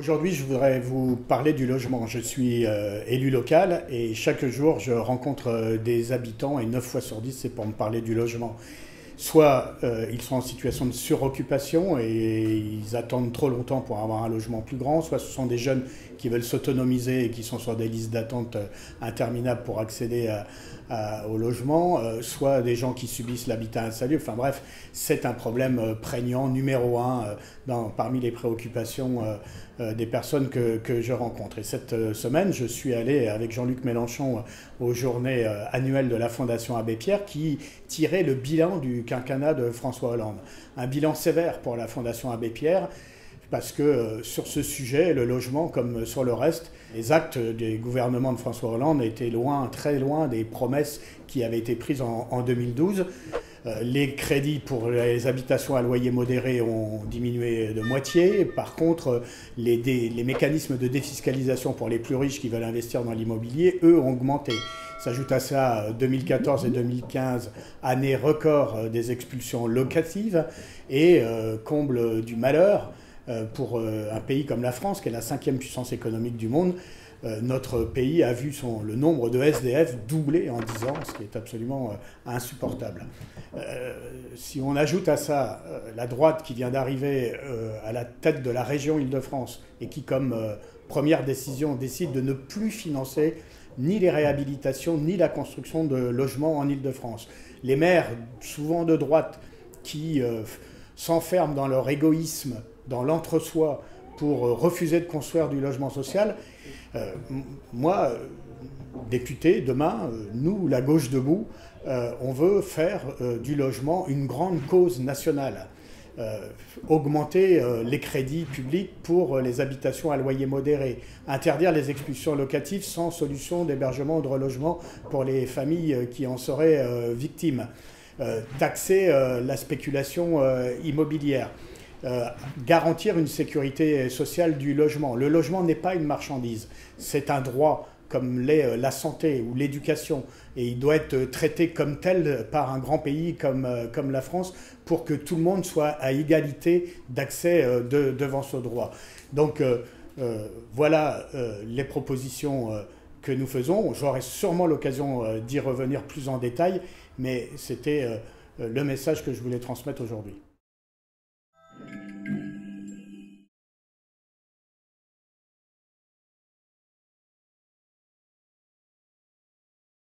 Aujourd'hui, je voudrais vous parler du logement. Je suis élu local et chaque jour, je rencontre des habitants et 9 fois sur 10, c'est pour me parler du logement. Soit ils sont en situation de suroccupation et ils attendent trop longtemps pour avoir un logement plus grand, soit ce sont des jeunes qui veulent s'autonomiser et qui sont sur des listes d'attente interminables pour accéder au logement, soit des gens qui subissent l'habitat insalubre. Enfin bref, c'est un problème prégnant, numéro un, parmi les préoccupations des personnes que je rencontre. Et cette semaine, je suis allé avec Jean-Luc Mélenchon aux journées annuelles de la Fondation Abbé Pierre qui tirait le bilan du quinquennat de François Hollande. Un bilan sévère pour la Fondation Abbé Pierre, parce que sur ce sujet, le logement comme sur le reste, les actes des gouvernements de François Hollande étaient loin, très loin des promesses qui avaient été prises en 2012. Les crédits pour les habitations à loyer modéré ont diminué de moitié. Par contre, les mécanismes de défiscalisation pour les plus riches qui veulent investir dans l'immobilier, eux, ont augmenté. S'ajoute à ça 2014 et 2015, années record des expulsions locatives et comble du malheur pour un pays comme la France, qui est la 5e puissance économique du monde. Notre pays a vu le nombre de SDF doubler en 10 ans, ce qui est absolument insupportable. Si on ajoute à ça la droite qui vient d'arriver à la tête de la région Île-de-France et qui, comme première décision, décide de ne plus financer ni les réhabilitations, ni la construction de logements en Île-de-France. Les maires, souvent de droite, qui s'enferment dans leur égoïsme, dans l'entre-soi, pour refuser de construire du logement social. Moi, député, demain, nous, la gauche debout, on veut faire du logement une grande cause nationale. Augmenter les crédits publics pour les habitations à loyer modéré, interdire les expulsions locatives sans solution d'hébergement ou de relogement pour les familles qui en seraient victimes, taxer la spéculation immobilière. Garantir une sécurité sociale du logement. Le logement n'est pas une marchandise, c'est un droit comme l'est la santé ou l'éducation, et il doit être traité comme tel par un grand pays comme la France pour que tout le monde soit à égalité d'accès devant ce droit. Donc voilà les propositions que nous faisons. J'aurai sûrement l'occasion d'y revenir plus en détail, mais c'était le message que je voulais transmettre aujourd'hui.